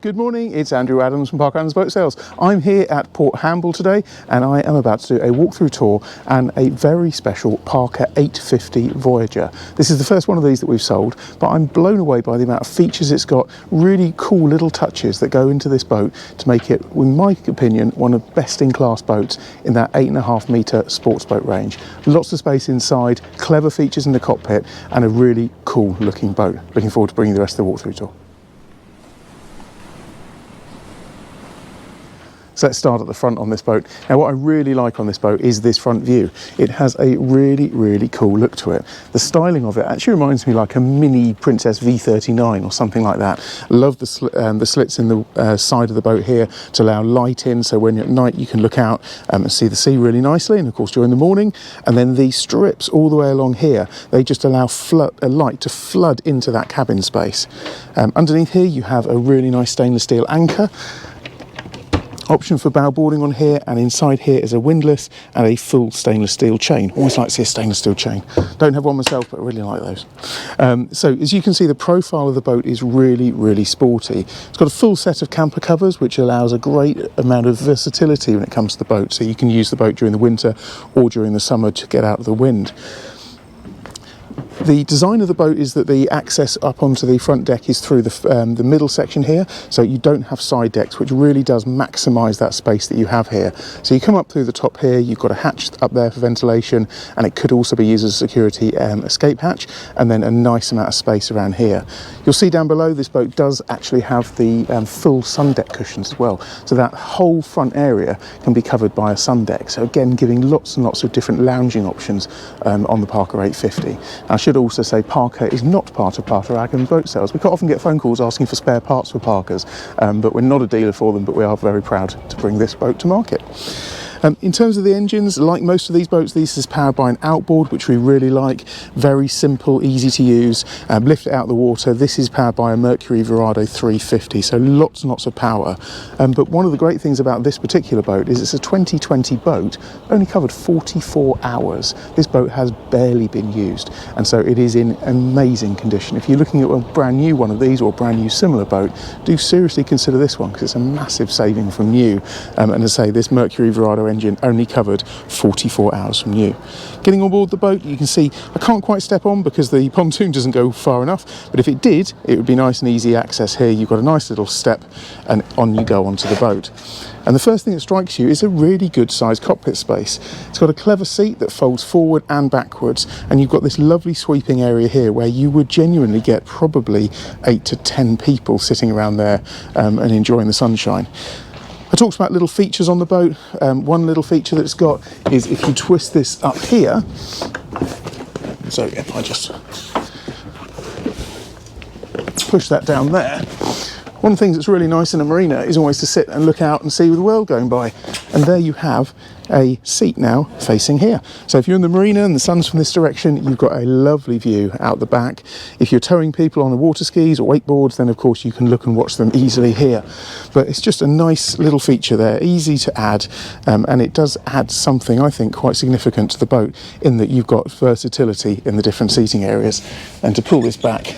Good morning, it's Andrew Adams from Parker Adams Boat Sales. I'm here at Port Hamble today and I am about to do a walkthrough tour and a very special Parker 850 Voyager. This is the first one of these that we've sold, but I'm blown away by the amount of features it's got, really cool little touches that go into this boat to make it, in my opinion, one of the best in class boats in that 8.5 metre sports boat range. Lots of space inside, clever features in the cockpit and a really cool looking boat. Looking forward to bringing the rest of the walkthrough tour. So let's start at the front on this boat. Now what I really like on this boat is this front view. It has a really cool look to it. The styling of it actually reminds me like a mini Princess V39 or something like that. Love the slits in the side of the boat here to allow light in, so when you're at night you can look out and see the sea really nicely, and of course during the morning. And then the strips all the way along here, they just allow light to flood into that cabin space. Underneath here you have a really nice stainless steel anchor. Option for bow boarding on here, and inside here is a windlass and a full stainless steel chain. Always like to see a stainless steel chain. Don't have one myself, but I really like those. So as you can see, the profile of the boat is really sporty. It's got a full set of camper covers, which allows a great amount of versatility when it comes to the boat. So you can use the boat during the winter or during the summer to get out of the wind. The design of the boat is that the access up onto the front deck is through the middle section here, so you don't have side decks, which really does maximise that space that you have here. So you come up through the top here, you've got a hatch up there for ventilation, and it could also be used as a security escape hatch, and then a nice amount of space around here. You'll see down below this boat does actually have the full sun deck cushions as well, so that whole front area can be covered by a sun deck. So again, giving lots and lots of different lounging options on the Parker 850. I should also say Parker is not part of Parker Adams Boat Sales. We quite often get phone calls asking for spare parts for Parkers, but we're not a dealer for them, but we are very proud to bring this boat to market. In terms of the engines, like most of these boats, this is powered by an outboard, which we really like. Very simple, easy to use. Lift it out of the water. This is powered by a Mercury Verado 350, so lots and lots of power. But one of the great things about this particular boat is it's a 2020 boat, only covered 44 hours. This boat has barely been used, and so it is in amazing condition. If you're looking at a brand new one of these or a brand new similar boat, do seriously consider this one, because it's a massive saving from new. And as I say, this Mercury Verado engine only covered 44 hours from new. Getting on board the boat, you can see I can't quite step on because the pontoon doesn't go far enough, but if it did, it would be nice and easy access here. You've got a nice little step and on you go onto the boat. And the first thing that strikes you is a really good sized cockpit space. It's got a clever seat that folds forward and backwards, and you've got this lovely sweeping area here where you would genuinely get probably 8 to 10 people sitting around there and enjoying the sunshine. I talked about little features on the boat. One little feature that it's got is if you twist this up here, so if I just push that down there, one of the things that's really nice in a marina is always to sit and look out and see the world going by. And there you have a seat now facing here. So if you're in the marina and the sun's from this direction, you've got a lovely view out the back. If you're towing people on the water skis or wakeboards, then of course you can look and watch them easily here. But it's just a nice little feature there, easy to add, and it does add something I think quite significant to the boat in that you've got versatility in the different seating areas. And to pull this back,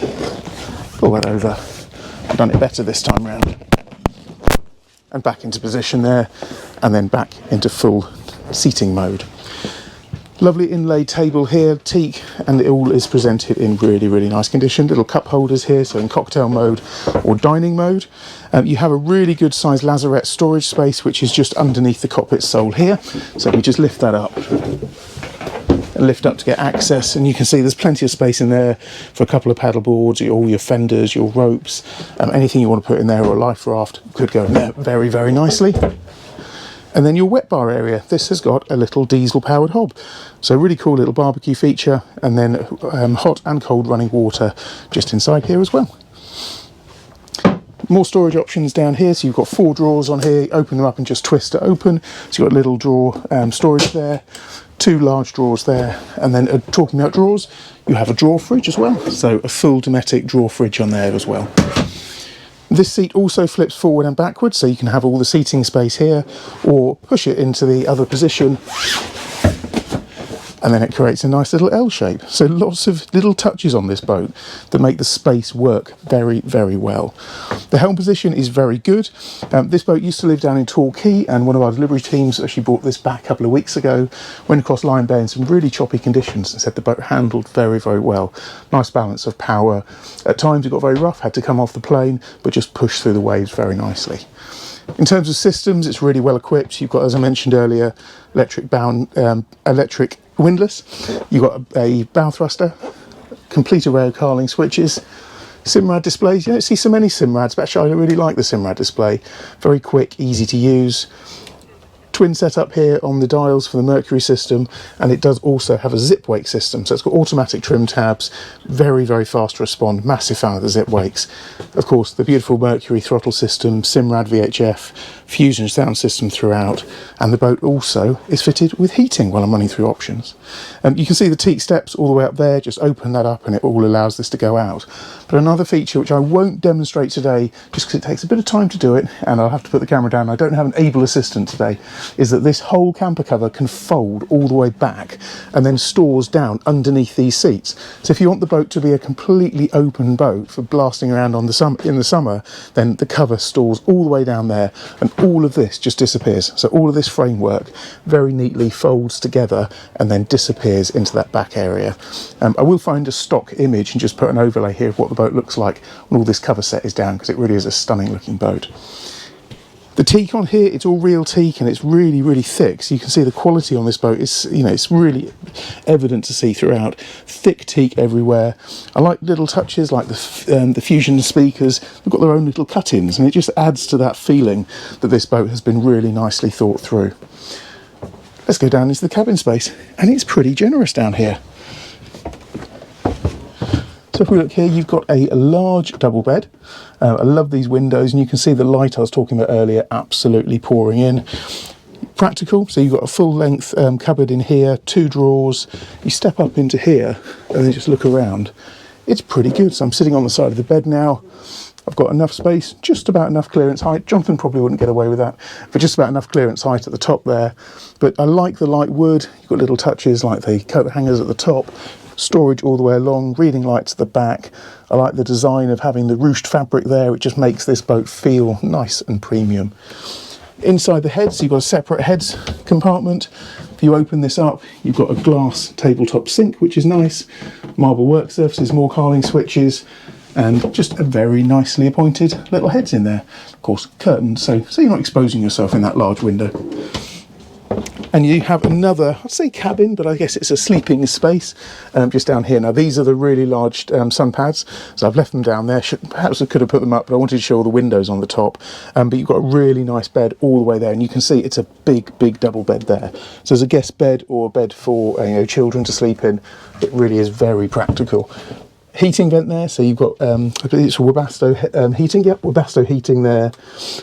pull that over. I've done it better this time round. And back into position there, and then back into full seating mode. Lovely inlaid table here, teak, and it all is presented in really nice condition. Little cup holders here, so in cocktail mode or dining mode. You have a really good sized lazarette storage space, which is just underneath the cockpit sole here. So we just lift that up. Lift up to get access, and you can see there's plenty of space in there for a couple of paddle boards, all your fenders, your ropes, anything you want to put in there, or a life raft could go in there very nicely. And then your wet bar area, this has got a little diesel powered hob, so really cool little barbecue feature, and then hot and cold running water just inside here as well. More storage options down here, so you've got 4 drawers on here. Open them up and just twist to open, so you've got a little drawer storage there, 2 large drawers there, and then talking about drawers, you have a drawer fridge as well, so a full Dometic drawer fridge on there as well. This seat also flips forward and backwards, so you can have all the seating space here, or push it into the other position and then it creates a nice little L shape. So lots of little touches on this boat that make the space work very, very well. The helm position is very good. This boat used to live down in Torquay, and one of our delivery teams actually brought this back a couple of weeks ago, went across Lyme Bay in some really choppy conditions and said the boat handled very, very well. Nice balance of power. At times it got very rough, had to come off the plane, but just pushed through the waves very nicely. In terms of systems, it's really well equipped. You've got, as I mentioned earlier, electric windlass. You've got a bow thruster, complete array of Carling switches, Simrad displays. You don't see so many Simrads, but actually I really like the Simrad display. Very quick, easy to use. Twin setup here on the dials for the Mercury system, and it does also have a zip wake system, so it's got automatic trim tabs, very, very fast to respond. Massive fan of the zip wakes. Of course, the beautiful Mercury throttle system, Simrad VHF, Fusion sound system throughout, and the boat also is fitted with heating while I'm running through options. You can see the teak steps all the way up there. Just open that up and it all allows this to go out. But another feature which I won't demonstrate today, just because it takes a bit of time to do it, and I'll have to put the camera down, I don't have an able assistant today, is that this whole camper cover can fold all the way back and then stores down underneath these seats. So if you want the boat to be a completely open boat for blasting around in the summer, then the cover stores all the way down there, and all of this just disappears. So all of this framework very neatly folds together and then disappears into that back area. I will find a stock image and just put an overlay here of what the boat looks like when all this cover set is down, because it really is a stunning looking boat. The teak on here, it's all real teak and it's really, really thick. So you can see the quality on this boat is, you know, it's really evident to see throughout. Thick teak everywhere. I like little touches like the Fusion speakers. They've got their own little cut-ins, and it just adds to that feeling that this boat has been really nicely thought through. Let's go down into the cabin space, and it's pretty generous down here. So if we look here, you've got a large double bed. I love these windows, and you can see the light I was talking about earlier absolutely pouring in. Practical, so you've got a full length cupboard in here, 2 drawers. You step up into here and then just look around. It's pretty good. So I'm sitting on the side of the bed now. I've got enough space, just about enough clearance height. Jonathan probably wouldn't get away with that, but just about enough clearance height at the top there. But I like the light wood. You've got little touches like the coat hangers at the top, storage all the way along, reading lights at the back. I like the design of having the ruched fabric there. It just makes this boat feel nice and premium. Inside the heads, you've got a separate heads compartment. If you open this up, you've got a glass tabletop sink, which is nice. Marble work surfaces, more Carling switches, and just a very nicely appointed little heads in there. Of course, curtains, so you're not exposing yourself in that large window. And you have another, I'd say cabin, but I guess it's a sleeping space just down here. Now these are the really large sun pads, so I've left them down there. Perhaps I could have put them up, but I wanted to show all the windows on the top. But you've got a really nice bed all the way there, and you can see it's a big, big double bed there. So as a guest bed or a bed for children to sleep in, it really is very practical. Heating vent there, so you've got I believe it's Webasto heating. Yep, Webasto heating there,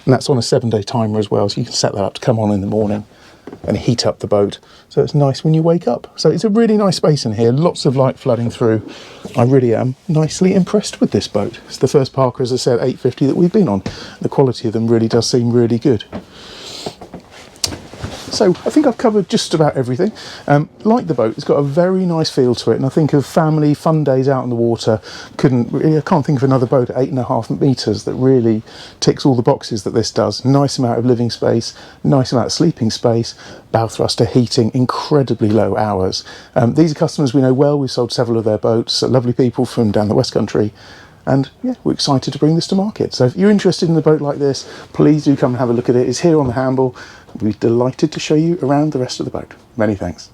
and that's on a 7-day timer as well, so you can set that up to come on in the morning and heat up the boat, so it's nice when you wake up. So it's a really nice space in here, lots of light flooding through. I really am nicely impressed with this boat. It's the first Parker, as I said, 850 that we've been on. The quality of them really does seem really good. So I think I've covered just about everything. Like the boat, it's got a very nice feel to it, and I think of family fun days out on the water. I can't think of another boat at 8.5 metres that really ticks all the boxes that this does. Nice amount of living space, nice amount of sleeping space, bow thruster, heating, incredibly low hours. These are customers we know well. We've sold several of their boats, lovely people from down the West Country. And yeah, we're excited to bring this to market. So if you're interested in a boat like this, please do come and have a look at it. It's here on the handle. We'd be delighted to show you around the rest of the boat. Many thanks.